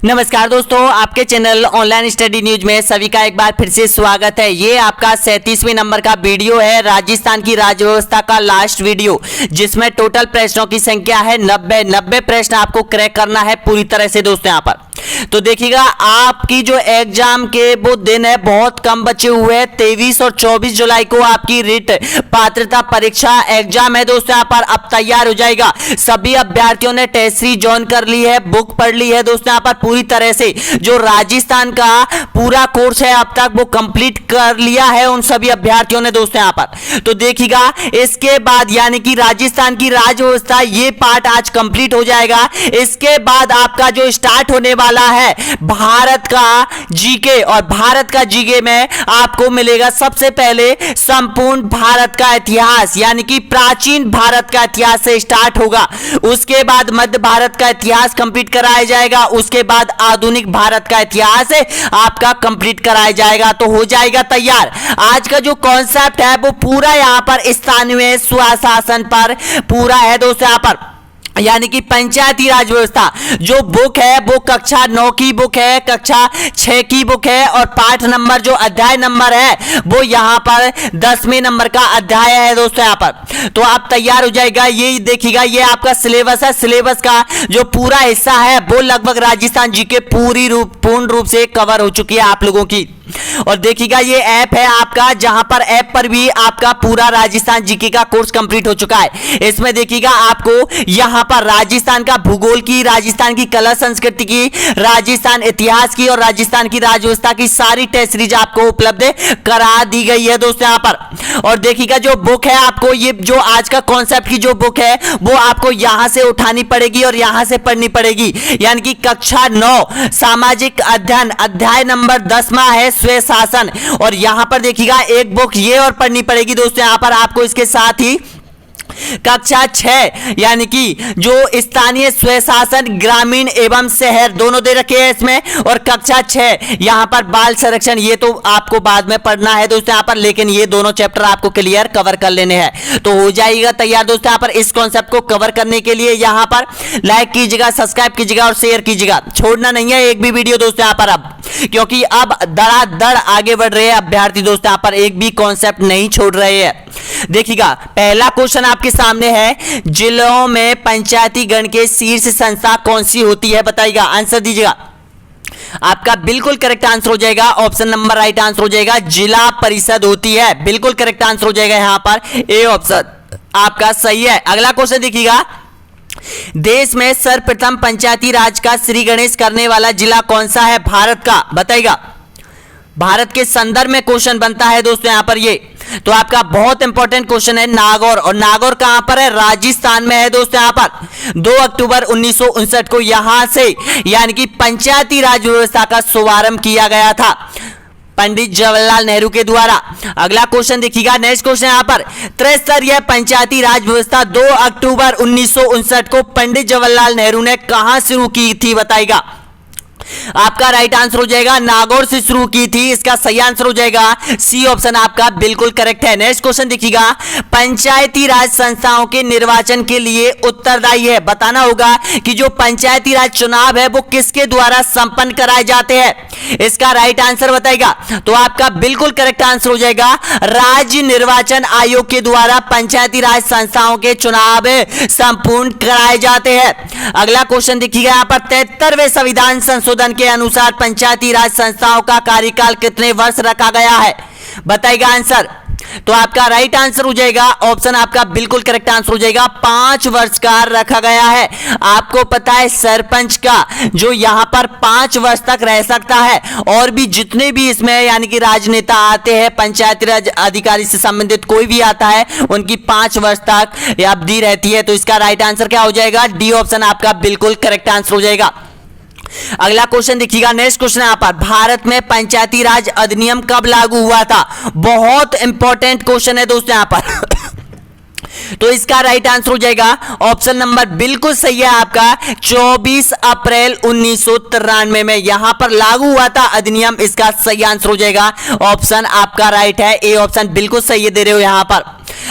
नमस्कार दोस्तों, आपके चैनल ऑनलाइन स्टडी न्यूज में सभी का एक बार फिर से स्वागत है। ये आपका 37वें नंबर का वीडियो है, राजस्थान की राज्य व्यवस्था का लास्ट वीडियो, जिसमें टोटल प्रश्नों की संख्या है 90 प्रश्न आपको क्रैक करना है पूरी तरह से दोस्तों। यहाँ पर तो देखिएगा, आपकी जो एग्जाम के वो दिन है बहुत कम बचे हुए हैं। 23 और 24 जुलाई को आपकी रिट पात्रता परीक्षा एग्जाम है दोस्तों। यहाँ पर अब तैयार हो जाएगा। सभी अभ्यर्थियों ने टेस्ट सीरीज ज्वाइन कर ली है, बुक पढ़ ली है दोस्तों। यहाँ पर पूरी तरह से जो राजस्थान का पूरा कोर्स है अब तक वो कंप्लीट कर लिया है उन सभी अभ्यर्थियों ने दोस्तों। यहाँ पर तो देखिएगा, इसके बाद यानी कि राजस्थान की राज्य व्यवस्था ये पार्ट आज कंप्लीट हो जाएगा। इसके बाद आपका जो स्टार्ट होने वाला है भारत का जीके, और भारत का जीके में आपको मिलेगा सबसे पहले संपूर्ण भारत का इतिहास, यानी कि प्राचीन भारत का इतिहास से स्टार्ट होगा। उसके बाद मध्य भारत का इतिहास कंप्लीट कराया जाएगा। उसके बाद आधुनिक भारत का इतिहास आपका कंप्लीट कराया जाएगा। तो हो जाएगा तैयार। आज का जो कॉन्सेप्ट है वो पूरा यहां पर स्थानीय स्वशासन पर पूरा है दोस्तों। यहां पर यानी कि पंचायती राज व्यवस्था जो बुक है वो कक्षा 9 की बुक है, कक्षा 6 की बुक है, और पाठ नंबर जो अध्याय नंबर है वो यहां पर 10वें नंबर का अध्याय है दोस्तों। यहां पर तो आप तैयार हो जाएगा। ये देखिएगा, ये आपका सिलेबस है। सिलेबस का जो पूरा हिस्सा है वो लगभग राजस्थान जी के पूर्ण रूप से कवर हो चुकी है आप लोगों की। और देखिएगा, ये ऐप है आपका, जहां पर ऐप पर भी आपका पूरा राजस्थान जीके का कोर्स कंप्लीट हो चुका है। इसमें देखिएगा, आपको यहां पर राजस्थान का भूगोल की, राजस्थान की कला संस्कृति की, राजस्थान इतिहास की और राजस्थान की राज्य व्यवस्था की सारी टेस्ट सीरीज आपको उपलब्ध करा दी गई है दोस्तों यहाँ पर। और देखिएगा, जो बुक है आपको, ये जो आज का कॉन्सेप्ट की जो बुक है वो आपको यहां से उठानी पड़ेगी और यहां से पढ़नी पड़ेगी। यानी कि कक्षा 9 सामाजिक अध्ययन अध्याय नंबर 10वां है स्वयं शासन, और यहां पर देखिएगा एक बुक ये और पढ़नी पड़ेगी दोस्तों। यहां पर आपको इसके साथ ही कक्षा 6 यानी कि जो स्थानीय स्वशासन ग्रामीण एवं शहर दोनों दे रखे हैं इसमें, और कक्षा 6 यहां पर बाल संरक्षण, ये तो आपको बाद में पढ़ना है दोस्तों यहां पर, लेकिन ये दोनों चैप्टर आपको क्लियर कवर कर लेने हैं। तो हो जाएगा तैयार दोस्तों। यहां पर इस कॉन्सेप्ट को कवर करने के लिए यहां पर लाइक कीजिएगा, सब्सक्राइब कीजिएगा और शेयर कीजिएगा। छोड़ना नहीं है एक भी वीडियो दोस्तों यहां पर अब, क्योंकि अब धड़ाधड़ आगे बढ़ रहे हैं अभ्यर्थी दोस्तों। यहां पर एक भी कॉन्सेप्ट नहीं छोड़ रहे हैं। देखिएगा, पहला क्वेश्चन आपके सामने है, जिलों में पंचायती गण के शीर्ष संस्था कौन सी होती है, बताइएगा। आंसर दीजिएगा। आपका बिल्कुल करेक्ट आंसर हो जाएगा, ऑप्शन नंबर राइट आंसर हो जाएगा, जिला परिषद होती है। बिल्कुल करेक्ट आंसर हो जाएगा यहां पर, ए ऑप्शन आपका सही है। अगला क्वेश्चन देखिएगा, देश में सर्वप्रथम पंचायती राज का श्री गणेश करने वाला जिला कौन सा है भारत का, बताइएगा। भारत के संदर्भ में क्वेश्चन बनता है दोस्तों यहां पर ये, तो आपका बहुत इंपॉर्टेंट क्वेश्चन है नागौर। और नागौर कहां पर है, राजस्थान में है दोस्तों। यहां पर 2 अक्टूबर 1959 को यहां से यानी कि पंचायती राज व्यवस्था का शुभारंभ किया गया था पंडित जवाहरलाल नेहरू के द्वारा। अगला क्वेश्चन देखिएगा, नेक्स्ट क्वेश्चन यहां पर, त्रिस्तरीय पंचायती राज व्यवस्था 2 अक्टूबर 1959 को पंडित जवाहरलाल नेहरू ने कहां शुरू की थी, बताइएगा। आपका राइट आंसर हो जाएगा, नागौर से शुरू की थी। इसका सही आंसर हो जाएगा सी ऑप्शन आपका बिल्कुल करेक्ट है। नेक्स्ट क्वेश्चन देखिएगा, पंचायती राज संस्थाओं के निर्वाचन के लिए उत्तरदायी है, बताना होगा कि जो पंचायती राज चुनाव है वो किसके द्वारा संपन्न कराए जाते हैं। इसका राइट आंसर बताएगा, तो आपका बिल्कुल करेक्ट आंसर हो जाएगा, राज्य निर्वाचन आयोग के द्वारा पंचायती राज संस्थाओं के चुनाव संपूर्ण कराए जाते हैं। अगला क्वेश्चन देखिएगा, यहां पर 73वें संविधान संशोधन के अनुसार पंचायती राज संस्थाओं का कार्यकाल कितने वर्ष रखा गया है, बताइएगा आंसर। तो आपका राइट आंसर हो जाएगा, ऑप्शन आपका बिल्कुल करेक्ट आंसर हो जाएगा, 5 वर्ष का रखा गया है। आपको पता है सरपंच का जो यहां पर 5 वर्ष तक रह सकता है, और भी जितने भी इसमें यानी कि राजनेता आते हैं, पंचायती राज अधिकारी से संबंधित कोई भी आता है, उनकी 5 वर्ष तक अवधि रहती है। तो इसका राइट आंसर क्या हो जाएगा, डी ऑप्शन आपका बिल्कुल करेक्ट आंसर हो जाएगा। अगला क्वेश्चन देखिएगा, नेक्स्ट क्वेश्चन यहां पर, भारत में पंचायती राज अधिनियम कब लागू हुआ था, बहुत इंपॉर्टेंट क्वेश्चन है दोस्तों यहां पर तो इसका राइट आंसर हो जाएगा, ऑप्शन नंबर बिल्कुल सही है आपका, 24 अप्रैल 1993 में यहां पर लागू हुआ था अधिनियम। इसका सही आंसर हो जाएगा, ऑप्शन आपका राइट है, ए ऑप्शन बिल्कुल सही दे रहे हो यहां पर।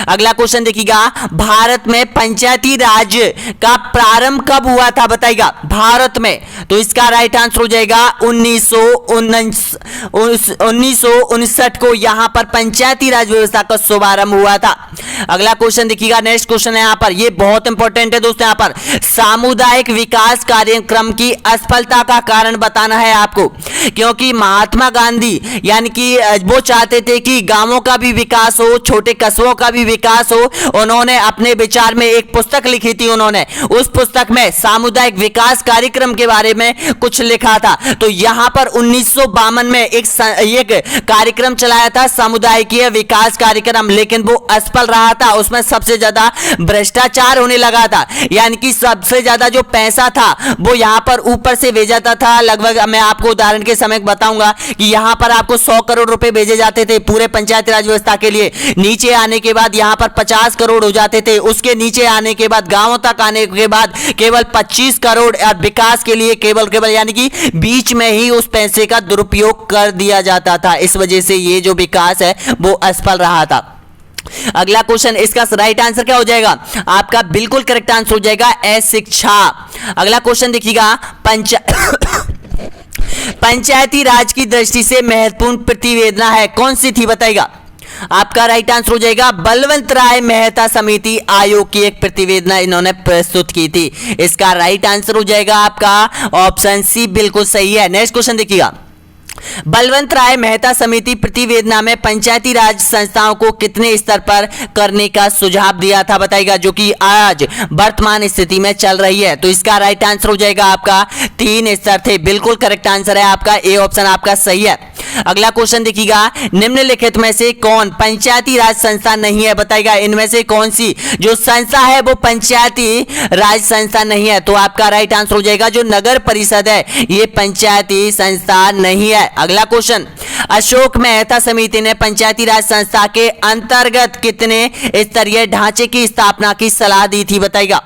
अगला क्वेश्चन देखिएगा, भारत में पंचायती राज का प्रारंभ कब हुआ था बताइएगा भारत में। तो इसका राइट आंसर हो जाएगा 1959 को यहां पर पंचायती राज व्यवस्था का शुभारंभ हुआ था। अगला क्वेश्चन देखिएगा, नेक्स्ट क्वेश्चन है यहां पर, ये बहुत इंपॉर्टेंट है दोस्तों। यहां पर सामुदायिक विकास कार्यक्रम की असफलता का कारण बताना है आपको, क्योंकि महात्मा गांधी यानी कि वो चाहते थे कि गांवों का भी विकास हो, छोटे कस्बों का भी विकास हो। उन्होंने अपने विचार में एक पुस्तक लिखी थी, उन्होंने उस पुस्तक में सामुदायिक विकास कार्यक्रम के बारे में कुछ लिखा था। तो यहां पर 1952 में एक कार्यक्रम चलाया था, सामुदायिक विकास कार्यक्रम, लेकिन वो असफल रहा था। उसमें सबसे ज्यादा भ्रष्टाचार होने लगा था, यानी कि सबसे ज्यादा जो पैसा था वो यहां पर ऊपर से भेजा जाता था। लगभग मैं आपको उदाहरण के समय बताऊंगा कि यहां पर आपको 100 करोड़ रुपए भेजे जाते थे पूरे पंचायती राज व्यवस्था के लिए। नीचे आने के बाद यहां पर 50 करोड़ हो जाते थे। उसके नीचे आने के बाद, गांवों तक आने के बाद केवल 25 करोड़ विकास के लिए केवल यानी कि बीच में ही उस पैसे का दुरुपयोग कर दिया जाता था। इस वजह से ये जो विकास है वो असफल रहा था। अगला क्वेश्चन, इसका राइट आंसर क्या हो जाएगा आपका? बिल्कुल करेक्ट आंसर हो जाएगा शिक्षा। अगला क्वेश्चन देखिएगा, पंचायती राज की दृष्टि से महत्वपूर्ण प्रतिवेदना है कौन सी थी बताइएगा? आपका राइट आंसर हो जाएगा बलवंत राय मेहता समिति आयोग की एक प्रतिवेदना इन्होंने प्रस्तुत की थी। इसका राइट आंसर हो जाएगा आपका ऑप्शन सी, बिल्कुल सही है। नेक्स्ट क्वेश्चन देखिएगा, बलवंत राय मेहता समिति प्रतिवेदना में पंचायती राज संस्थाओं को कितने स्तर पर करने का सुझाव दिया था बताइएगा, जो कि आज वर्तमान स्थिति में चल रही है? तो इसका राइट आंसर हो जाएगा आपका 3 स्तर थे। बिल्कुल करेक्ट आंसर है आपका ए ऑप्शन आपका सही है। अगला क्वेश्चन देखिएगा, निम्नलिखित में से कौन पंचायती राज संस्था नहीं है बताइएगा? इनमें से कौन सी जो संस्था है वो पंचायती राज संस्था नहीं है? तो आपका राइट आंसर हो जाएगा जो नगर परिषद है ये पंचायती संस्था नहीं है। अगला क्वेश्चन, अशोक मेहता समिति ने पंचायती राज संस्था के अंतर्गत कितने स्तरीय ढांचे की स्थापना की सलाह दी थी बताइएगा?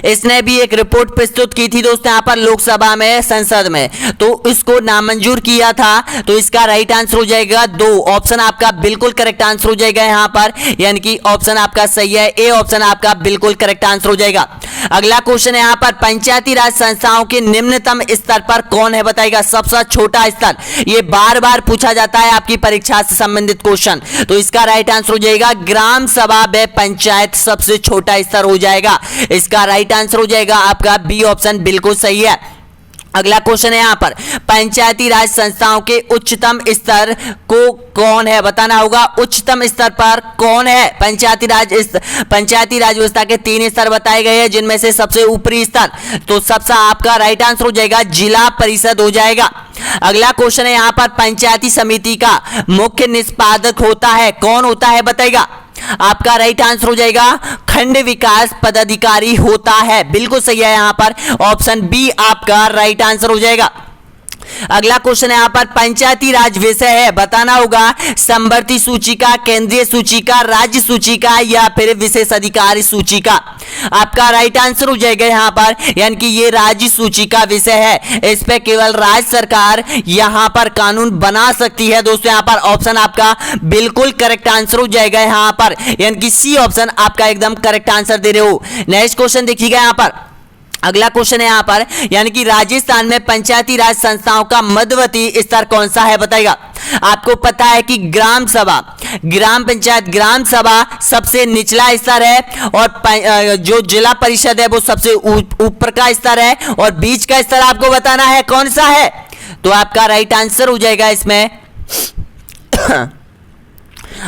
इसने भी एक रिपोर्ट प्रस्तुत की थी दोस्तों यहाँ पर लोकसभा में, संसद में, तो इसको नामंजूर किया था। तो इसका राइट आंसर हो जाएगा 2 ऑप्शन आपका बिल्कुल करेक्ट आंसर हो जाएगा यहाँ पर, यानी कि ऑप्शन आपका सही है, ए ऑप्शन आपका बिल्कुल करेक्ट आंसर हो जाएगा। अगला क्वेश्चन है यहाँ पर, पंचायती राज संस्थाओं के निम्नतम स्तर पर कौन है बताइएगा? सबसे छोटा स्तर, ये बार बार पूछा जाता है आपकी परीक्षा से संबंधित क्वेश्चन। तो इसका राइट आंसर हो जाएगा ग्राम सभा व पंचायत सबसे छोटा स्तर हो जाएगा। इसका राइट आंसर हो जाएगा आपका बी ऑप्शन बिल्कुल सही है। अगला क्वेश्चन है यहां पर, पंचायती राज संस्थाओं के उच्चतम स्तर को कौन है बताना होगा। उच्चतम स्तर पर कौन है? पंचायती राज व्यवस्था के 3 स्तर बताए गए हैं, जिनमें से सबसे ऊपरी स्तर, तो सबसे आपका राइट आंसर हो जाएगा जिला परिषद हो जाएगा। अगला क्वेश्चन है यहां पर, पंचायती समिति का मुख्य निष्पादक होता है कौन होता है बताइएगा? आपका राइट आंसर हो जाएगा खंड विकास पदाधिकारी होता है, बिल्कुल सही है यहां पर, ऑप्शन बी आपका राइट आंसर हो जाएगा। अगला क्वेश्चन है यहां पर, पंचायती राज विषय है बताना होगा समवर्ती सूचिका, केंद्रीय सूचिका, राज्य सूचिका या फिर विशेष अधिकारी सूचिका। आपका राइट आंसर हो जाएगा यहां पर, यानी कि ये राज्य सूचिका विषय है। इस पे केवल राज्य सरकार यहां पर कानून बना सकती है दोस्तों। यहां पर ऑप्शन आपका बिल्कुल करेक्ट आंसर हो जाएगा यहां पर, यानी कि सी ऑप्शन आपका एकदम करेक्ट आंसर दे रहे हो। नेक्स्ट क्वेश्चन देखिएगा यहां पर, अगला क्वेश्चन है यहां पर, यानी कि राजस्थान में पंचायती राज संस्थाओं का मध्यवर्ती स्तर कौन सा है बताइएगा? आपको पता है कि ग्राम सभा, ग्राम पंचायत, ग्राम सभा सबसे निचला स्तर है और जो जिला परिषद है वो सबसे ऊपर का स्तर है, और बीच का स्तर आपको बताना है कौन सा है। तो आपका राइट आंसर हो जाएगा इसमें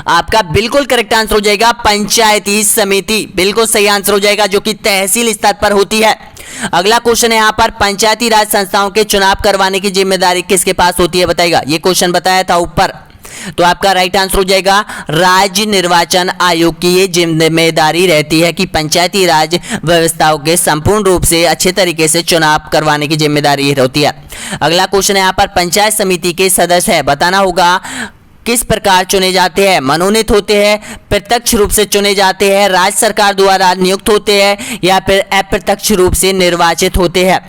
आपका बिल्कुल करेक्ट आंसर हो जाएगा पंचायती समिति, बिल्कुल सही आंसर हो जाएगा, जो कि तहसील स्तर पर होती है। अगला क्वेश्चन है यहां पर, पंचायती राज संस्थाओं के चुनाव करवाने की जिम्मेदारी किसके पास होती है बताइएगा? ये क्वेश्चन बताया था ऊपर। तो आपका राइट आंसर हो जाएगा राज्य निर्वाचन आयोग की ये जिम्मेदारी रहती है कि पंचायती राज व्यवस्थाओं के संपूर्ण रूप से अच्छे तरीके से चुनाव करवाने की जिम्मेदारी होती है। अगला क्वेश्चन है यहां पर, पंचायत समिति के सदस्य है बताना होगा किस प्रकार चुने जाते हैं? मनोनीत होते हैं, प्रत्यक्ष रूप से चुने जाते हैं, राज्य सरकार द्वारा नियुक्त होते हैं या फिर अप्रत्यक्ष रूप से निर्वाचित होते हैं?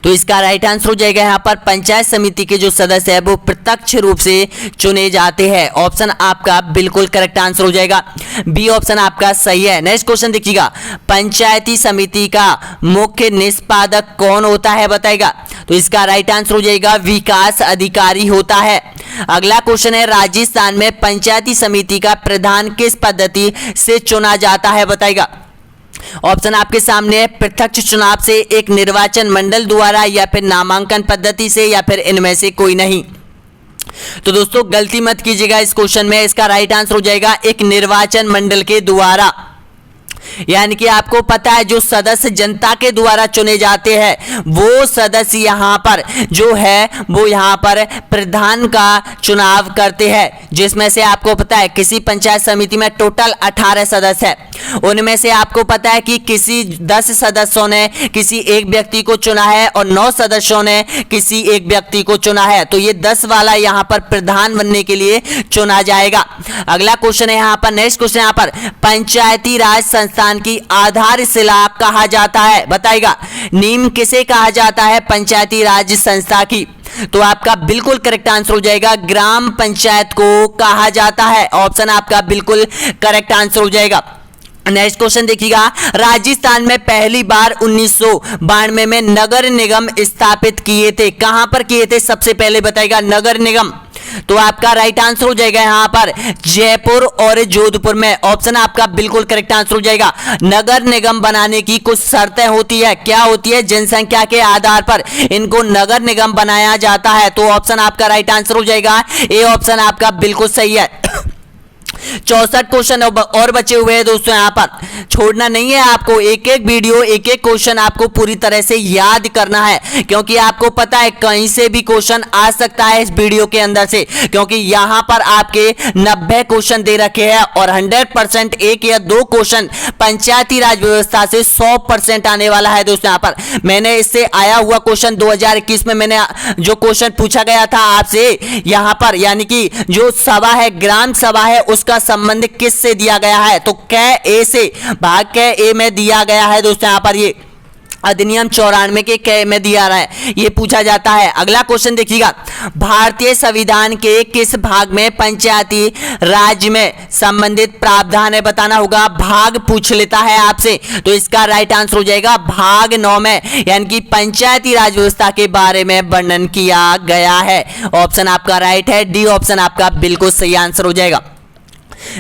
तो इसका राइट आंसर हो जाएगा यहाँ पर पंचायत समिति के जो सदस्य है वो प्रत्यक्ष रूप से चुने जाते हैं। ऑप्शन आपका बिल्कुल करेक्ट आंसर हो जाएगा, बी ऑप्शन आपका सही है। नेक्स्ट क्वेश्चन देखिएगा, पंचायती समिति का मुख्य निष्पादक कौन होता है बताएगा। तो इसका राइट आंसर हो जाएगा विकास अधिकारी होता है। अगला क्वेश्चन है, राजस्थान में पंचायती समिति का प्रधान किस पद्धति से चुना जाता है बताएगा। ऑप्शन आपके सामने है, प्रत्यक्ष चुनाव से, एक निर्वाचन मंडल द्वारा, या फिर नामांकन पद्धति से, या फिर इनमें से कोई नहीं। तो दोस्तों गलती मत कीजिएगा इस क्वेश्चन में, इसका राइट आंसर हो जाएगा एक निर्वाचन मंडल के द्वारा। यानी कि आपको पता है जो सदस्य जनता के द्वारा चुने जाते हैं वो सदस्य यहाँ पर जो है वो यहाँ पर प्रधान का चुनाव करते हैं, जिसमें से आपको पता है किसी पंचायत समिति में टोटल 18 सदस्य है, उनमें से आपको पता है कि किसी 10 सदस्यों ने किसी एक व्यक्ति को चुना है और 9 सदस्यों ने किसी एक व्यक्ति को चुना है। तो ये 10 वाला यहाँ पर प्रधान बनने के लिए चुना जाएगा। अगला क्वेश्चन है यहाँ पर, नेक्स्ट क्वेश्चन यहाँ पर, पंचायती राज संस्थान की आधारशिला कहा जाता है बताएगा। नींव किसे कहा जाता है पंचायती राज संस्था की। तो आपका बिल्कुल करेक्ट आंसर हो जाएगा ग्राम पंचायत को कहा जाता है। ऑप्शन आपका बिल्कुल करेक्ट आंसर हो जाएगा। नेक्स्ट क्वेश्चन देखिएगा, राजस्थान में पहली बार 1992 में नगर निगम स्थापित किए थे, कहां पर किए थे सबसे पहले बताएगा नगर निगम। तो आपका राइट आंसर हो जाएगा यहां पर जयपुर और जोधपुर में। ऑप्शन आपका बिल्कुल करेक्ट आंसर हो जाएगा। नगर निगम बनाने की कुछ शर्तें होती है, क्या होती है, जनसंख्या के आधार पर इनको नगर निगम बनाया जाता है। तो ऑप्शन आपका राइट आंसर हो जाएगा, ए ऑप्शन आपका बिल्कुल सही है। 64 क्वेश्चन और बचे हुए हैं दोस्तों, यहां पर छोड़ना नहीं है आपको, एक एक वीडियो एक एक क्वेश्चन आपको पूरी तरह से याद करना है, क्योंकि आपको पता है कहीं से भी क्वेश्चन आ सकता है इस वीडियो के अंदर से, क्योंकि यहां पर आपके 90 क्वेश्चन दे रखे हैं और 100% एक या दो क्वेश्चन पंचायती राज व्यवस्था से 100% आने वाला है दोस्तों। यहां पर मैंने इससे आया हुआ क्वेश्चन 2021 में मैंने जो क्वेश्चन पूछा गया था आपसे यहां पर, यानी कि जो सभा है ग्राम सभा है उसका संबंध किस से दिया गया है। तो कै ए से, भाग कै ए में दिया गया है दोस्तों। यहां पर ये अधिनियम 94 के कै में दिया रहा है, ये पूछा जाता है। अगला क्वेश्चन देखिएगा, भारतीय संविधान के किस भाग में पंचायती राज में संबंधित प्रावधान है बताना होगा। भाग पूछ लेता है आपसे, तो इसका राइट आंसर हो जाएगा भाग 9 में, यानी कि पंचायती राज व्यवस्था के बारे में वर्णन किया गया है। ऑप्शन आपका राइट है, डी ऑप्शन आपका बिल्कुल सही आंसर हो जाएगा।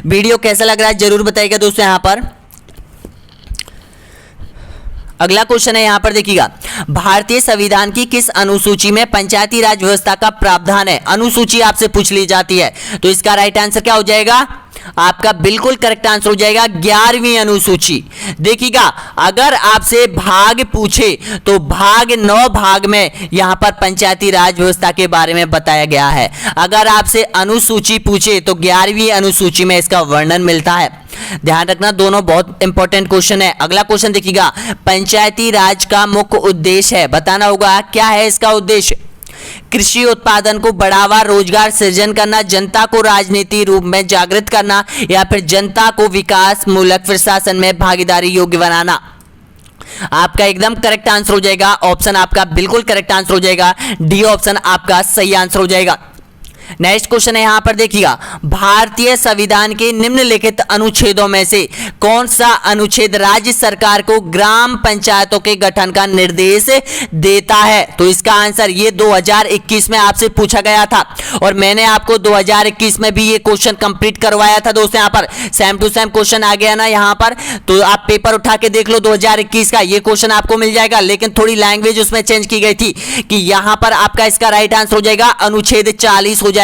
वीडियो कैसा लग रहा है जरूर बताइएगा दोस्तों। यहां पर अगला क्वेश्चन है, यहां पर देखिएगा, भारतीय संविधान की किस अनुसूची में पंचायती राज व्यवस्था का प्रावधान है। अनुसूची आपसे पूछ ली जाती है, तो इसका राइट आंसर क्या हो जाएगा, आपका बिल्कुल करेक्ट आंसर हो जाएगा 11वीं अनुसूची। देखिएगा अगर आपसे भाग पूछे तो भाग 9 भाग में यहां पर पंचायती राज व्यवस्था के बारे में बताया गया है। अगर आपसे अनुसूची पूछे तो 11वीं अनुसूची में इसका वर्णन मिलता है। ध्यान रखना, दोनों बहुत इंपॉर्टेंट क्वेश्चन है। अगला क्वेश्चन देखिएगा, पंचायती राज का मुख्य उद्देश्य है बताना होगा, क्या है इसका उद्देश्य। कृषि उत्पादन को बढ़ावा, रोजगार सृजन करना, जनता को राजनीति रूप में जागृत करना, या फिर जनता को विकास मूलक प्रशासन में भागीदारी योग्य बनाना। आपका एकदम करेक्ट आंसर हो जाएगा, ऑप्शन आपका बिल्कुल करेक्ट आंसर हो जाएगा, डी ऑप्शन आपका सही आंसर हो जाएगा। नेक्स्ट क्वेश्चन है, यहां पर देखिएगा, भारतीय संविधान के निम्नलिखित अनुच्छेदों में से कौन सा अनुच्छेद राज्य सरकार को ग्राम पंचायतों के गठन का निर्देश देता है। तो इसका आंसर ये 2021 में आपसे पूछा गया था और मैंने आपको 2021 में भी ये क्वेश्चन कंप्लीट करवाया था दोस्तों। यहां पर सेम टू सेम क्वेश्चन आ गया ना यहां पर, तो आप पेपर उठा के देख लो 2021 का, ये क्वेश्चन आपको मिल जाएगा, लेकिन थोड़ी लैंग्वेज उसमें चेंज की गई थी कि यहां पर आपका इसका राइट आंसर हो जाएगा अनुच्छेद 40 हो जाएगा।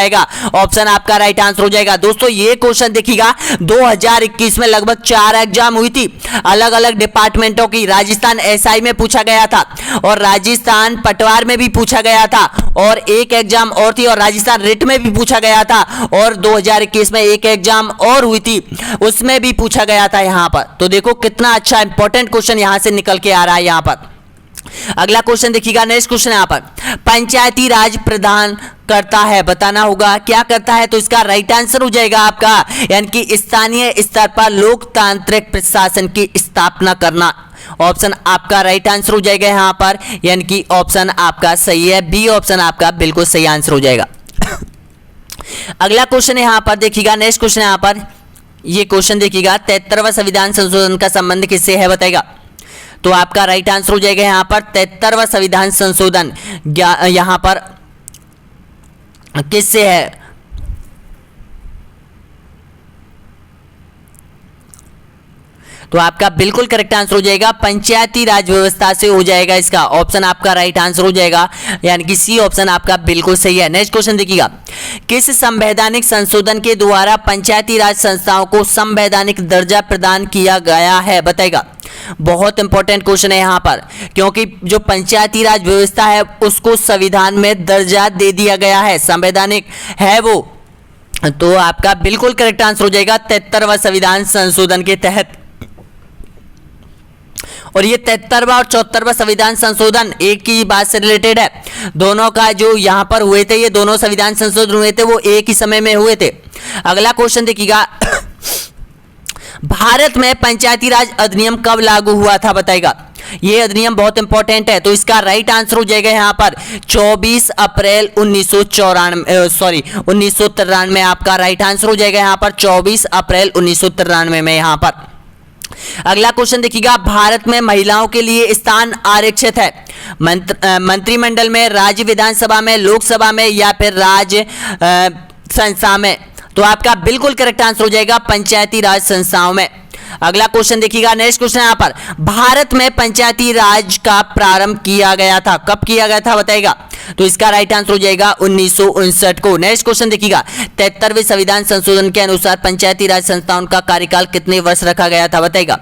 ऑप्शन आपका राइट आंसर हो जाएगा। दोस्तों ये क्वेश्चन देखिएगा 2021 में लगभग 4 एग्जाम हुई थी अलग अलग डिपार्टमेंटों की। राजस्थान एसआई में पूछा गया था और राजस्थान पटवार में भी पूछा गया था और एक एग्जाम और थी, और राजस्थान रिट में भी पूछा गया था, और 2021 में एक एग्जाम और हुई थी उसमें भी पूछा गया था यहां पर। तो देखो कितना अच्छा इंपॉर्टेंट क्वेश्चन यहां से निकल के आ रहा है यहां पर। अगला क्वेश्चन देखिएगा, नेक्स्ट क्वेश्चन यहां पर, पंचायती राज प्रदान करता है बताना होगा, क्या करता है। तो इसका राइट आंसर हो जाएगा आपका, यानी कि स्थानीय स्तर पर लोकतांत्रिक प्रशासन की स्थापना करना। ऑप्शन आपका राइट आंसर हो जाएगा यहाँ पर, यानी कि ऑप्शन आपका सही है, बी ऑप्शन आपका बिल्कुल सही आंसर हो जाएगा। अगला क्वेश्चन यहाँ पर देखिएगा, नेक्स्ट क्वेश्चन यहाँ पर, ये क्वेश्चन देखिएगा, 73वां संविधान संशोधन का संबंध किससे है बताएगा। तो आपका राइट आंसर हो जाएगा यहाँ पर 73वां संविधान संशोधन यहाँ पर किससे है। तो आपका बिल्कुल करेक्ट आंसर हो जाएगा पंचायती राज व्यवस्था से हो जाएगा, इसका ऑप्शन आपका राइट आंसर हो जाएगा, यानी कि सी ऑप्शन आपका बिल्कुल सही है। नेक्स्ट क्वेश्चन देखिएगा, किस संवैधानिक संशोधन के द्वारा पंचायती राज संस्थाओं को संवैधानिक दर्जा प्रदान किया गया है बताएगा। बहुत इंपॉर्टेंट क्वेश्चन है यहाँ पर, क्योंकि जो पंचायती राज व्यवस्था है उसको संविधान में दर्जा दे दिया गया है, संवैधानिक है वो। तो आपका बिल्कुल करेक्ट आंसर हो जाएगा 73वां संविधान संशोधन के तहत। और ये 73वां और 74वां संविधान संशोधन एक ही बात से रिलेटेड है, दोनों का जो यहाँ पर हुए थे, ये दोनों संविधान संशोधन हुए थे वो एक ही समय में हुए थे। अगला क्वेश्चन देखिएगा, भारत में पंचायती राज अधिनियम कब लागू हुआ था बताएगा। ये अधिनियम बहुत इंपॉर्टेंट है, तो इसका राइट आंसर हो जाएगा यहाँ पर 24 अप्रैल 1993 आपका राइट आंसर हो जाएगा यहाँ पर 24 अप्रैल 1993 में यहाँ पर। अगला क्वेश्चन देखिएगा, भारत में महिलाओं के लिए स्थान आरक्षित है मंत्रिमंडल में, राज्य विधानसभा में, लोकसभा में या फिर राज्य संस्था में। तो आपका बिल्कुल करेक्ट आंसर हो जाएगा पंचायती राज संस्थाओं में। अगला क्वेश्चन देखिएगा, नेक्स्ट क्वेश्चन यहाँ पर, भारत में पंचायती राज का प्रारंभ किया गया था, कब किया गया था बताएगा। तो इसका राइट आंसर हो जाएगा 1959 को। नेक्स्ट क्वेश्चन देखिएगा, 73वें संविधान संशोधन के अनुसार पंचायती राज संस्थाओं का कार्यकाल कितने वर्ष रखा गया था बताएगा।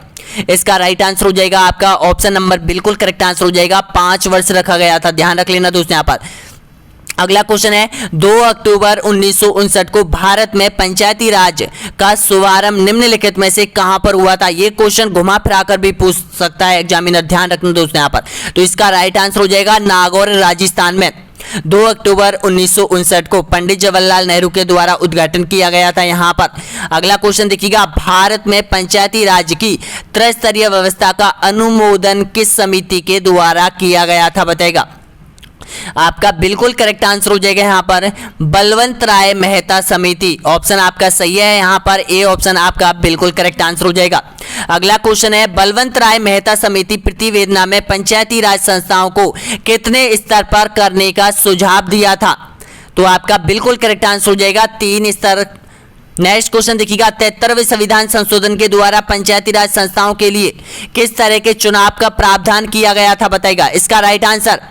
इसका राइट आंसर हो जाएगा आपका ऑप्शन नंबर बिल्कुल करेक्ट आंसर हो जाएगा 5 वर्ष रखा गया था, ध्यान रख लेना दोस्तों यहाँ पर। अगला क्वेश्चन है, 2 अक्टूबर 1959 को भारत में पंचायती राज का शुभारंभ निम्नलिखित में से कहां पर हुआ था। यह क्वेश्चन घुमा फिरा कर भी पूछ सकता है एग्जामिनर, ध्यान रखना दोस्तों यहाँ पर। तो इसका राइट आंसर हो जाएगा नागौर राजस्थान में 2 अक्टूबर 1959 को पंडित जवाहरलाल नेहरू के द्वारा उद्घाटन किया गया था यहाँ पर। अगला क्वेश्चन देखिएगा, भारत में पंचायती राज की त्रिस्तरीय व्यवस्था का अनुमोदन किस समिति के द्वारा किया गया था बताएगा। आपका बिल्कुल करेक्ट आंसर हो जाएगा यहाँ पर बलवंत राय मेहता समिति, ऑप्शन आपका सही है यहाँ पर, ए ऑप्शन आपका बिल्कुल करेक्ट आंसर हो जाएगा। अगला क्वेश्चन है, बलवंत राय मेहता समिति प्रतिवेदन में पंचायती राज संस्थाओं को कितने स्तर पर करने का सुझाव दिया था। तो आपका बिल्कुल करेक्ट आंसर हो जाएगा 3 स्तर। नेक्स्ट क्वेश्चन देखिएगा, 73वें संविधान संशोधन के द्वारा पंचायती राज संस्थाओं के लिए किस तरह के चुनाव का प्रावधान किया गया था बताएगा। इसका राइट आंसर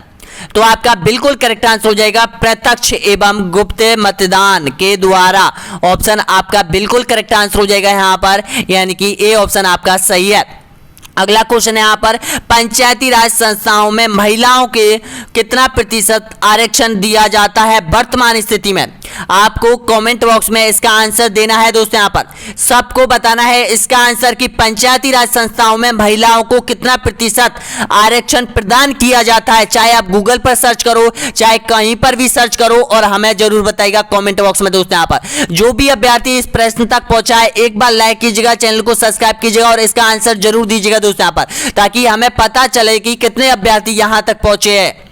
तो आपका बिल्कुल करेक्ट आंसर हो जाएगा प्रत्यक्ष एवं गुप्त मतदान के द्वारा, ऑप्शन आपका बिल्कुल करेक्ट आंसर हो जाएगा यहाँ पर, यानी कि ए ऑप्शन आपका सही है। अगला क्वेश्चन है यहाँ पर, पंचायती राज संस्थाओं में महिलाओं के कितना प्रतिशत आरक्षण दिया जाता है वर्तमान स्थिति में। आपको कमेंट बॉक्स में इसका आंसर देना है दोस्तों, यहाँ पर सबको बताना है इसका आंसर कि पंचायती राज संस्थाओं में महिलाओं को कितना प्रतिशत आरक्षण प्रदान किया जाता है। चाहे आप गूगल पर सर्च करो, चाहे कहीं पर भी सर्च करो, और हमें जरूर बताइएगा कमेंट बॉक्स में दोस्तों। यहाँ पर जो भी अभ्यर्थी इस प्रश्न तक पहुंचा है, एक बार लाइक कीजिएगा, चैनल को सब्सक्राइब कीजिएगा और इसका आंसर जरूर दीजिएगा दोस्तों यहाँ पर, ताकि हमें पता चले कि कितने अभ्यर्थी यहां तक पहुंचे हैं।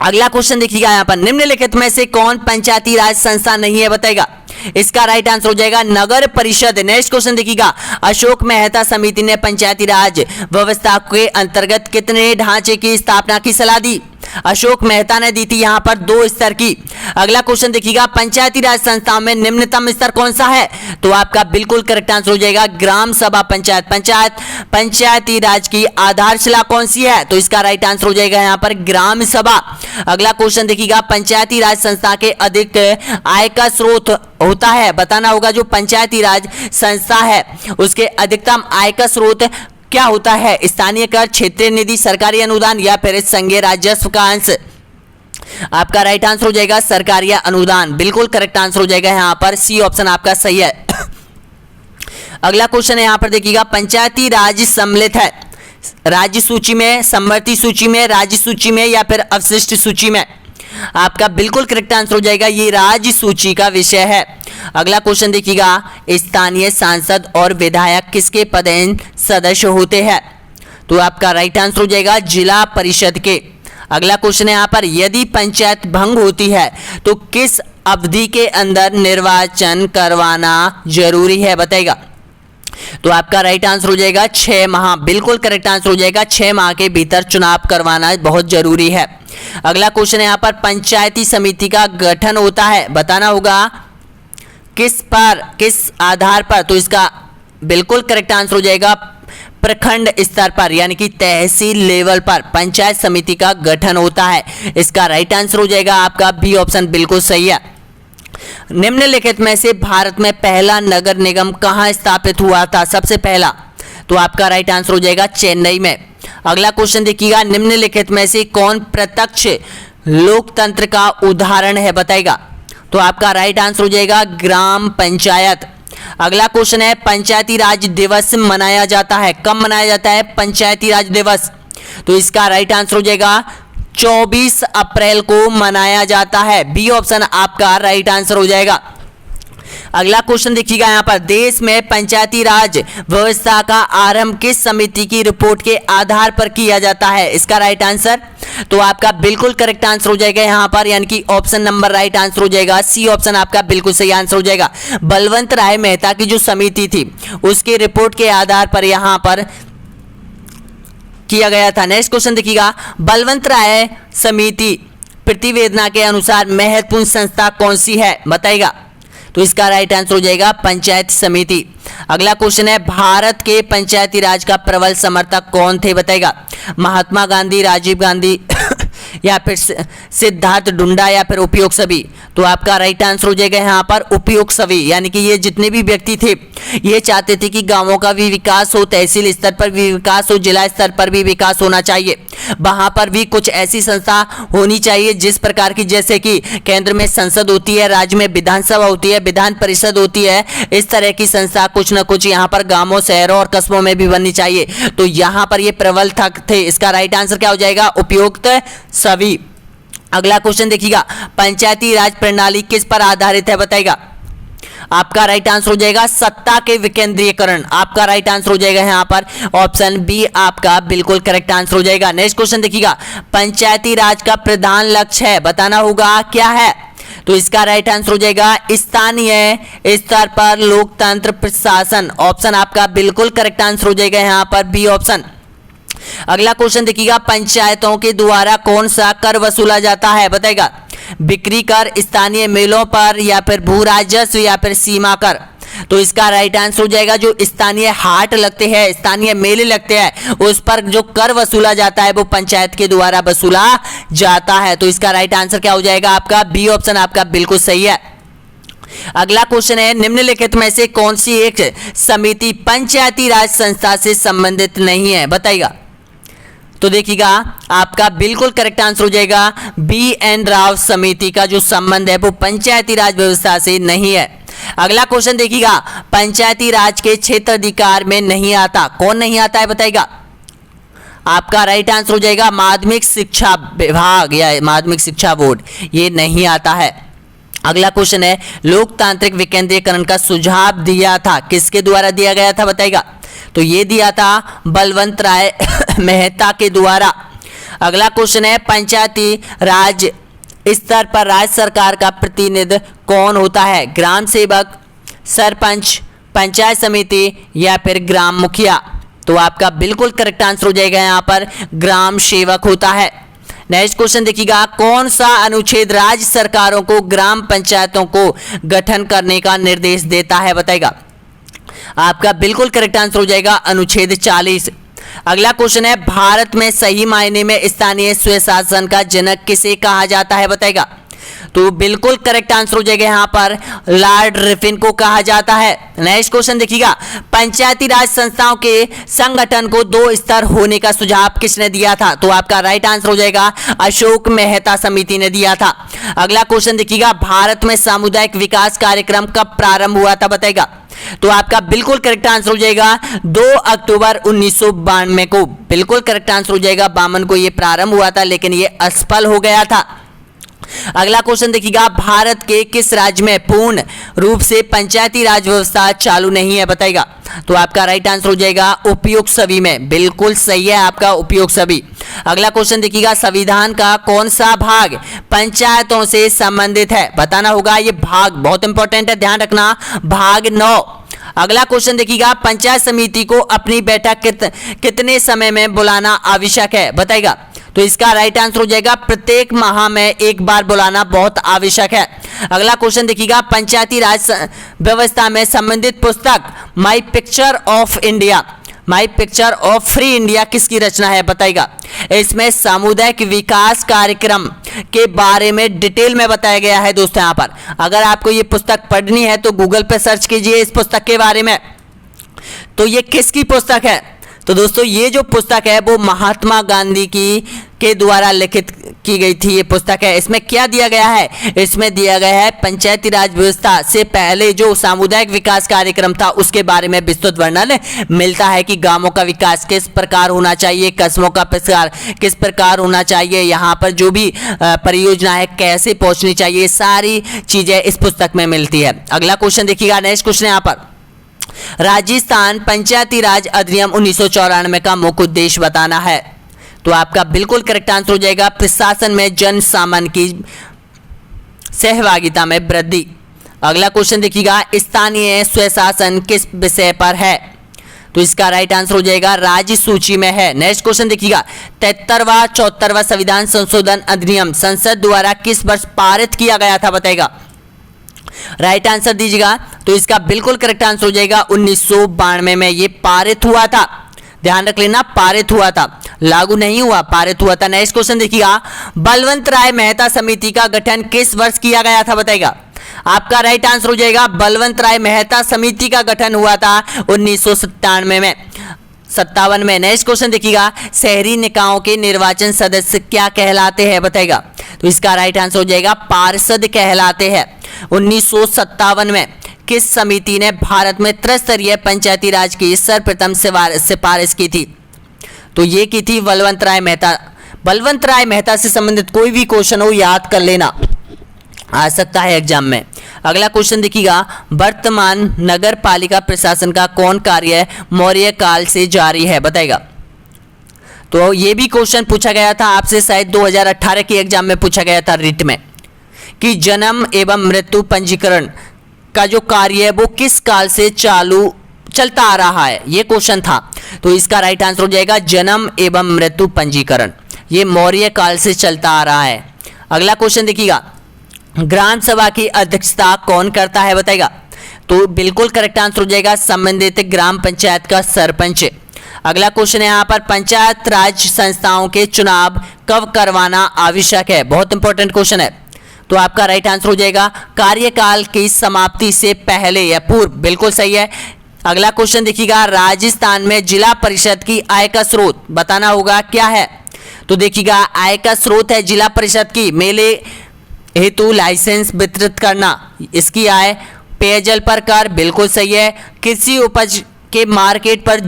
अगला क्वेश्चन देखिएगा यहाँ पर, निम्नलिखित में से कौन पंचायती राज संस्था नहीं है बताएगा। इसका राइट आंसर हो जाएगा नगर परिषद। नेक्स्ट क्वेश्चन देखिएगा, अशोक मेहता समिति ने पंचायती राज व्यवस्था के अंतर्गत कितने ढांचे की स्थापना की सलाह दी। अशोक मेहता ने दी थी यहाँ पर 2 स्तर की। अगला क्वेश्चन देखिएगा, पंचायती राज संस्थाओं में निम्नतम स्तर कौन सा है। तो आपका बिल्कुल करेक्ट आंसर हो जाएगा ग्राम सभा पंचायत। पंचायती राज की आधारशिला कौन सी है। तो इसका राइट आंसर हो जाएगा यहाँ पर ग्राम सभा। अगला क्वेश्चन देखिएगा, पंचायती राज संस्था के अधिक आय का स्रोत होता है, बताना होगा। जो पंचायती राज संस्था है उसके अधिकतम आय का स्रोत क्या होता है। स्थानीय कर, क्षेत्रीय निधि, सरकारी अनुदान या फिर संघीय राजस्व का अंश। आपका राइट आंसर हो जाएगा सरकारी अनुदान, बिल्कुल करेक्ट आंसर हो जाएगा यहाँ पर, सी ऑप्शन आपका सही है। अगला क्वेश्चन है यहाँ पर देखिएगा, पंचायती राज सम्मिलित है राज्य सूची में, समवर्ती सूची में, राज्य सूची में या फिर अवशिष्ट सूची में। आपका बिल्कुल करेक्ट आंसर हो जाएगा ये राज्य सूची का विषय है। अगला क्वेश्चन देखिएगा, स्थानीय सांसद और विधायक किसके पदेन सदस्य होते हैं? तो आपका राइट आंसर हो जाएगा जिला परिषद के। अगला क्वेश्चन है यहाँ पर, यदि पंचायत भंग होती है तो किस अवधि के अंदर निर्वाचन करवाना जरूरी है? बताएगा। तो आपका राइट आंसर हो जाएगा 6 माह। बिल्कुल करेक्ट आंसर हो जाएगा 6 माह के भीतर चुनाव करवाना बहुत जरूरी है। अगला क्वेश्चन है यहाँ पर, पंचायती समिति का गठन होता है, बताना होगा किस आधार पर? तो इसका बिल्कुल करेक्ट आंसर हो जाएगा प्रखंड स्तर पर, यानी कि तहसील लेवल पर पंचायत समिति का गठन होता है। इसका राइट आंसर हो जाएगा आपका बी ऑप्शन, बिल्कुल सही है। निम्नलिखित में से भारत में पहला नगर निगम कहां स्थापित हुआ था? सबसे पहला, तो आपका राइट आंसर हो जाएगा चेन्नई में। अगला क्वेश्चन देखिएगा, निम्नलिखित में से कौन प्रत्यक्ष लोकतंत्र का उदाहरण है? बताएगा। तो आपका राइट आंसर हो जाएगा ग्राम पंचायत। अगला क्वेश्चन है, पंचायती राज दिवस मनाया जाता है, कब मनाया जाता है पंचायती राज दिवस? तो इसका राइट आंसर हो जाएगा 24 अप्रैल को मनाया जाता है। बी ऑप्शन आपका राइट आंसर हो जाएगा। अगला क्वेश्चन देखिएगा यहाँ पर, देश में पंचायती राज व्यवस्था का आरंभ किस समिति की रिपोर्ट के आधार पर किया जाता है? इसका राइट आंसर, तो आपका बिल्कुल करेक्ट आंसर हो जाएगा यहाँ पर, यानी कि ऑप्शन नंबर राइट आंसर हो जाएगा सी ऑप्शन आपका बिल्कुल सही आंसर हो जाएगा। बलवंत राय मेहता की जो समिति थी उसके रिपोर्ट के आधार पर यहाँ पर किया गया था। नेक्स्ट क्वेश्चन देखिएगा, बलवंत राय समिति प्रतिवेदना के अनुसार महत्वपूर्ण संस्था कौन सी है? बताएगा। तो इसका राइट आंसर हो जाएगा पंचायत समिति। अगला क्वेश्चन है, भारत के पंचायती राज का प्रबल समर्थक कौन थे? बताएगा। महात्मा गांधी, राजीव गांधी या फिर सिद्धार्थ डुंडा या फिर उपयोग सभी? तो आपका राइट आंसर हो जाएगा यहाँ पर उपयोग सभी, यानी कि ये जितने भी व्यक्ति थे ये चाहते थे कि गांवों का भी विकास हो, तहसील स्तर पर भी विकास हो, जिला स्तर पर भी विकास होना चाहिए। वहां पर भी कुछ ऐसी संस्था होनी चाहिए जिस प्रकार की, जैसे कि केंद्र में संसद होती है, राज्य में विधानसभा होती है, विधान परिषद होती है, इस तरह की संस्था कुछ ना कुछ यहाँ पर गांवों, शहरों और कस्बों में भी बननी चाहिए। तो यहाँ पर ये प्रबल थे। इसका राइट आंसर क्या हो जाएगा? उपयुक्त सभी। अगला क्वेश्चन देखिएगा, पंचायती राज प्रणाली किस पर आधारित है? बताएगा। आपका राइट आंसर हो जाएगा सत्ता के विकेंद्रीकरण। आपका राइट आंसर हो जाएगा यहाँ पर ऑप्शन बी आपका बिल्कुल करेक्ट आंसर हो जाएगा। नेक्स्ट क्वेश्चन देखिएगा, पंचायती राज का प्रधान लक्ष्य है, बताना होगा क्या है? तो इसका राइट आंसर हो जाएगा स्थानीय स्तर पर लोकतंत्र प्रशासन। ऑप्शन आपका बिल्कुल करेक्ट आंसर हो जाएगा यहाँ पर बी ऑप्शन। अगला क्वेश्चन देखिएगा, पंचायतों के द्वारा कौन सा कर वसूला जाता है? बताएगा। बिक्री कर, स्थानीय मेलों पर, या फिर भू राजस्व, या फिर सीमा कर? तो इसका राइट आंसर हो जाएगा जो स्थानीय हाट लगते हैं, स्थानीय मेले लगते हैं, उस पर जो कर वसूला जाता है वो पंचायत के द्वारा वसूला जाता है। तो इसका राइट आंसर क्या हो जाएगा? आपका बी ऑप्शन आपका बिल्कुल सही है। अगला क्वेश्चन है, निम्नलिखित में से कौन सी एक समिति पंचायती राज संस्था से संबंधित नहीं है? बताइएगा। तो देखिएगा आपका बिल्कुल करेक्ट आंसर हो जाएगा बी एन राव समिति का जो संबंध है वो पंचायती राज व्यवस्था से नहीं है। अगला क्वेश्चन देखिएगा, पंचायती राज के क्षेत्र अधिकार में नहीं आता, कौन नहीं आता है? बताइएगा। आपका राइट आंसर हो जाएगा माध्यमिक शिक्षा विभाग या माध्यमिक शिक्षा बोर्ड, ये नहीं आता है। अगला क्वेश्चन है, लोकतांत्रिक विकेंद्रीकरण का सुझाव दिया था, किसके द्वारा दिया गया था? बताइएगा। तो ये दिया था बलवंत राय मेहता के द्वारा। अगला क्वेश्चन है, पंचायती राज स्तर पर राज्य सरकार का प्रतिनिधि कौन होता है? ग्राम सेवक, सरपंच, पंचायत समिति, या फिर ग्राम मुखिया? तो आपका बिल्कुल करेक्ट आंसर हो जाएगा यहाँ पर ग्राम सेवक होता है। नेक्स्ट क्वेश्चन देखिएगा, कौन सा अनुच्छेद राज्य सरकारों को ग्राम पंचायतों को गठन करने का निर्देश देता है? बताइएगा। आपका बिल्कुल करेक्ट आंसर हो जाएगा अनुच्छेद 40। अगला क्वेश्चन है, भारत में सही मायने में स्थानीय स्वशासन का जनक किसे कहा जाता है? बताइएगा। तो बिल्कुल करेक्ट आंसर हो जाएगा यहाँ पर लॉर्ड रिफिन को कहा जाता है। नेक्स्ट क्वेश्चन देखिएगा, पंचायती राज संस्थाओं के संगठन को 2 स्तर होने का सुझाव किसने दिया था? तो आपका राइट आंसर हो जाएगा अशोक मेहता समिति ने दिया था। अगला क्वेश्चन देखिएगा, भारत में सामुदायिक विकास कार्यक्रम कब प्रारंभ हुआ था? बताइएगा। तो आपका बिल्कुल करेक्ट आंसर हो जाएगा 2 अक्टूबर 1992 को। बिल्कुल करेक्ट आंसर हो जाएगा 52 को ये प्रारंभ हुआ था, लेकिन ये असफल हो गया था। अगला क्वेश्चन देखिएगा, भारत के किस राज्य में पूर्ण रूप से पंचायती राज व्यवस्था चालू नहीं है, बताइएगा। तो आपका राइट आंसर हो जाएगा उपयुक्त सभी में, बिल्कुल सही है आपका उपयुक्त सभी। अगला क्वेश्चन देखिएगा, संविधान का कौन सा भाग पंचायतों से संबंधित है, बताना होगा। ये भाग बहुत इंपॉर्टेंट है, ध्यान रखना, भाग 9। अगला क्वेश्चन देखिएगा, पंचायत समिति को अपनी बैठक कितने समय में बुलाना आवश्यक है, बताइएगा। तो इसका राइट आंसर हो जाएगा प्रत्येक माह में एक बार बुलाना बहुत आवश्यक है। अगला क्वेश्चन देखिएगा, पंचायती राज व्यवस्था में संबंधित पुस्तक my picture of India, my picture of free India किसकी रचना है, बताइएगा। इसमें सामुदायिक विकास कार्यक्रम के बारे में डिटेल में बताया गया है दोस्तों। यहाँ पर अगर आपको ये पुस्तक पढ़नी है तो गूगल पे सर्च कीजिए इस पुस्तक के बारे में। तो ये किसकी पुस्तक है, तो दोस्तों ये जो पुस्तक है वो महात्मा गांधी के द्वारा लिखित की गई थी ये पुस्तक है। इसमें क्या दिया गया है, इसमें दिया गया है पंचायती राज व्यवस्था से पहले जो सामुदायिक विकास कार्यक्रम था उसके बारे में विस्तृत वर्णन मिलता है कि गांवों का विकास किस प्रकार होना चाहिए, कस्बों का विकास किस प्रकार होना चाहिए, यहाँ पर जो भी परियोजना है कैसे पहुंचनी चाहिए, सारी चीजें इस पुस्तक में मिलती है। अगला क्वेश्चन देखिएगा, नेक्स्ट क्वेश्चन यहाँ पर, राजस्थान पंचायती राज अधिनियम 1994 का मुख्य उद्देश्य बताना है। तो आपका बिल्कुल करेक्ट आंसर हो जाएगा प्रशासन में जन सामान्य की सहभागिता में वृद्धि। अगला क्वेश्चन देखिएगा, स्थानीय स्वशासन किस विषय पर है, तो इसका राइट आंसर हो जाएगा राज्य सूची में है। नेक्स्ट क्वेश्चन देखिएगा, 73वां 74वां संविधान संशोधन अधिनियम संसद द्वारा किस वर्ष पारित किया गया था, बताएगा। राइट आंसर दीजिएगा। तो इसका बिल्कुल करेक्ट आंसर हो जाएगा 1992 में ये पारित हुआ था, ध्यान रख लेना, पारित हुआ था, लागू नहीं हुआ, पारित हुआ था। नेक्स्ट क्वेश्चन देखिएगा, बलवंत राय मेहता समिति का गठन किस वर्ष किया गया था, बताएगा। आपका राइट आंसर हो जाएगा बलवंत राय मेहता समिति का गठन हुआ था 1997 में, 57 में। नेक्स्ट क्वेश्चन देखिएगा, शहरी निकायों के निर्वाचन सदस्य क्या कहलाते हैं, बताएगा। तो इसका राइट आंसर हो जाएगा पार्षद कहलाते हैं। 1957 में किस समिति ने भारत में त्रिस्तरीय पंचायती राज की सर्वप्रथम सिफारिश की थी, तो ये की थी बलवंत राय मेहता। बलवंत राय मेहता से संबंधित कोई भी क्वेश्चन हो याद कर लेना, आ सकता है एग्जाम में। अगला क्वेश्चन देखिएगा, वर्तमान नगर पालिका प्रशासन का कौन कार्य मौर्य काल से जारी है, बताएगा। तो ये भी क्वेश्चन पूछा गया था आपसे, शायद 2018 के एग्जाम में पूछा गया था रिट में, कि जन्म एवं मृत्यु पंजीकरण का जो कार्य है वो किस काल से चलता आ रहा है, ये क्वेश्चन था। तो इसका राइट आंसर हो जाएगा जन्म एवं मृत्यु पंजीकरण, ये मौर्य काल से चलता आ रहा है। अगला क्वेश्चन देखिएगा, ग्राम सभा की अध्यक्षता कौन करता है, बताएगा। तो बिल्कुल करेक्ट आंसर हो जाएगा संबंधित ग्राम पंचायत का सरपंच। अगला क्वेश्चन है यहाँ पर, पंचायत राज संस्थाओं के चुनाव कब करवाना आवश्यक है, बहुत इंपॉर्टेंट क्वेश्चन है। तो आपका राइट आंसर हो जाएगा कार्यकाल की समाप्ति से पहले या पूर्व, बिल्कुल सही है। अगला क्वेश्चन देखिएगा, राजस्थान में जिला परिषद की आय का स्रोत बताना होगा क्या है। तो देखिएगा, आय का स्रोत है जिला परिषद की मेले हेतु लाइसेंस वितरित करना, इसकी आय, पेयजल पर कर, बिल्कुल सही है। कृषि उपज के मार्केट पर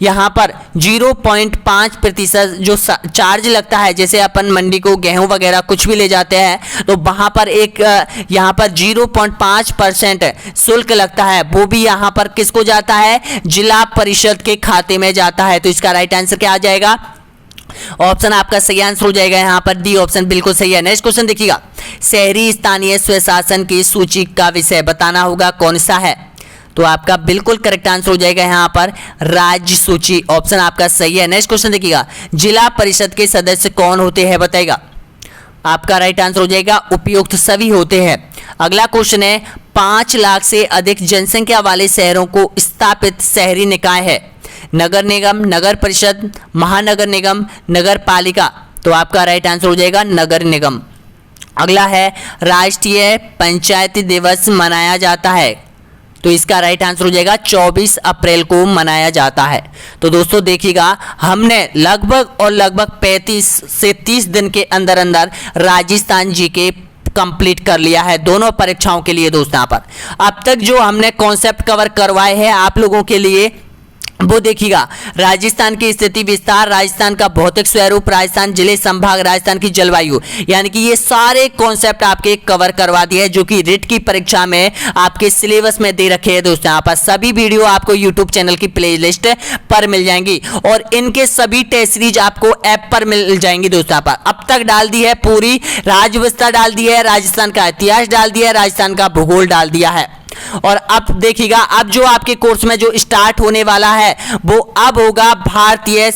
यहाँ पर 0.5% जो चार्ज लगता है, जैसे अपन मंडी को गेहूं वगैरह कुछ भी ले जाते हैं तो वहाँ पर एक यहाँ पर 0.5% शुल्क लगता है, वो भी यहाँ पर किसको जाता है, जिला परिषद के खाते में जाता है। तो इसका राइट आंसर क्या आ जाएगा, ऑप्शन आपका सही आंसर हो जाएगा यहाँ पर डी ऑप्शन, बिल्कुल सही है। नेक्स्ट क्वेश्चन देखिएगा, शहरी स्थानीय स्वशासन की सूची का विषय बताना होगा कौन सा है। तो आपका बिल्कुल करेक्ट आंसर हो जाएगा यहाँ पर राज्य सूची, ऑप्शन आपका सही है। नेक्स्ट क्वेश्चन देखिएगा, जिला परिषद के सदस्य कौन होते हैं, बताएगा। आपका राइट आंसर हो जाएगा उपयुक्त सभी होते हैं। अगला क्वेश्चन है, 5 लाख से अधिक जनसंख्या वाले शहरों को स्थापित शहरी निकाय है, नगर निगम, नगर परिषद, महानगर निगम, नगर पालिका। तो आपका राइट आंसर हो जाएगा नगर निगम। अगला है, राष्ट्रीय पंचायती दिवस मनाया जाता है, तो इसका राइट आंसर हो जाएगा 24 अप्रैल को मनाया जाता है। तो दोस्तों देखिएगा, हमने लगभग 35 से 30 दिन के अंदर अंदर राजस्थान जीके कंप्लीट कर लिया है दोनों परीक्षाओं के लिए। दोस्तों यहाँ पर अब तक जो हमने कॉन्सेप्ट कवर करवाए हैं आप लोगों के लिए वो देखिएगा, राजस्थान की स्थिति विस्तार, राजस्थान का भौतिक स्वरूप, राजस्थान जिले संभाग, राजस्थान की जलवायु, यानी कि ये सारे कॉन्सेप्ट आपके कवर करवा दिए हैं जो कि रिट की परीक्षा में आपके सिलेबस में दे रखे हैं दोस्तों। यहाँ पर सभी वीडियो आपको यूट्यूब चैनल की प्लेलिस्ट पर मिल जाएंगी और इनके सभी टेस्ट सीरीज आपको ऐप पर मिल जाएंगी दोस्तों। यहाँ पर अब तक डाल दी है पूरी राज्य व्यवस्था, डाल दी है राजस्थान का इतिहास, डाल दिया है राजस्थान का भूगोल, डाल दिया है। और अब देखिएगा, अब जो आपके कोर्स में जो स्टार्ट होने वाला है वो अब होगा भारतीय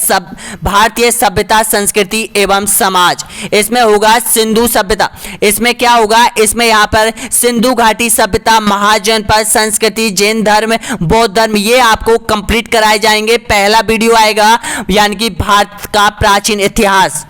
सभ्यता संस्कृति एवं समाज। इसमें होगा सिंधु सभ्यता। इसमें क्या होगा, इसमें यहाँ पर सिंधु घाटी सभ्यता, महाजनपद संस्कृति, जैन धर्म, बौद्ध धर्म, ये आपको कंप्लीट कराए जाएंगे। पहला वीडियो आएगा यानी कि भारत का प्राचीन इतिहास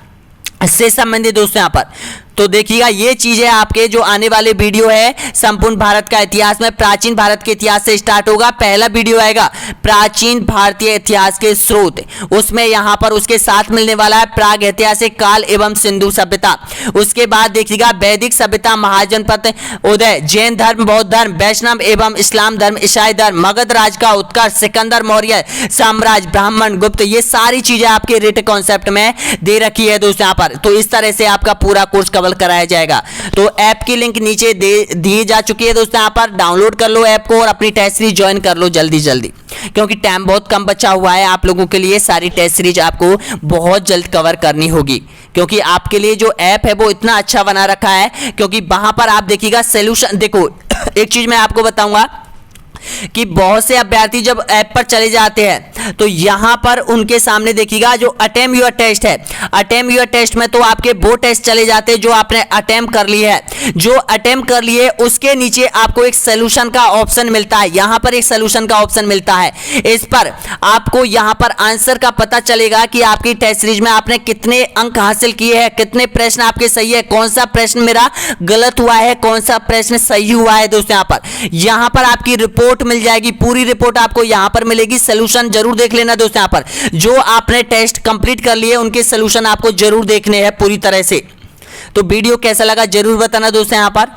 से संबंधित दोस्तों। यहाँ पर तो देखिएगा, ये चीजें आपके जो आने वाले वीडियो है संपूर्ण भारत का इतिहास में प्राचीन भारत के इतिहास से स्टार्ट होगा। पहला वीडियो आएगा प्राचीन भारतीय इतिहास के स्रोत, उसमें यहाँ पर उसके साथ मिलने वाला है प्राग ऐतिहासिक काल एवं सिंधु सभ्यता। उसके बाद देखिएगा वैदिक सभ्यता, महाजनपद उदय, जैन धर्म, बौद्ध धर्म, वैष्णव एवं इस्लाम धर्म, ईसाई धर्म, मगध राज का उत्कर्ष, सिकंदर मौर्य साम्राज्य, ब्राह्मण, गुप्त, ये सारी चीजें आपके रिट कॉन्सेप्ट में दे रखी है दोस्तों यहाँ पर। तो इस तरह से आपका पूरा कोर्स कवर कराया जाएगा। तो ऐप की लिंक नीचे दी जा चुकी है दोस्तों। यहाँ पर डाउनलोड कर लो ऐप को और अपनी टेस्ट सीरीज ज्वाइन कर लो जल्दी जल्दी, क्योंकि टाइम बहुत कम बचा हुआ है आप लोगों के लिए। सारी टेस्ट सीरीज आपको बहुत जल्द कवर करनी होगी, क्योंकि आपके लिए जो ऐप है वो इतना अच्छा बना रखा है, क्योंकि वहां पर आप देखिएगा सोल्यूशन। देखो एक चीज मैं आपको बताऊंगा कि बहुत से अभ्यर्थी जब ऐप पर चले जाते हैं तो यहां पर उनके सामने देखिएगा जो अटेम्प्ट योर टेस्ट है, अटेम्प्ट योर टेस्ट में तो आपके वो टेस्ट चले जाते हैं जो आपने अटेम्प्ट कर ली है। जो अटेम्प्ट कर लिए उसके नीचे आपको एक सोल्यूशन का ऑप्शन मिलता है, यहां पर एक सोल्यूशन का ऑप्शन मिलता है। इस पर आपको यहां पर आंसर का पता चलेगा कि आपकी टेस्ट सीरीज में आपने कितने अंक हासिल किए हैं, कितने प्रश्न आपके सही है, कौन सा प्रश्न मेरा गलत हुआ है, कौन सा प्रश्न सही हुआ है दोस्तों। यहां पर आपकी रिपोर्ट मिल जाएगी, पूरी रिपोर्ट आपको यहां पर मिलेगी। सॉल्यूशन जरूर देख लेना दोस्तों। यहां पर जो आपने टेस्ट कंप्लीट कर लिए उनके सॉल्यूशन आपको जरूर देखने हैं पूरी तरह से। तो वीडियो कैसा लगा जरूर बताना दोस्तों। यहां पर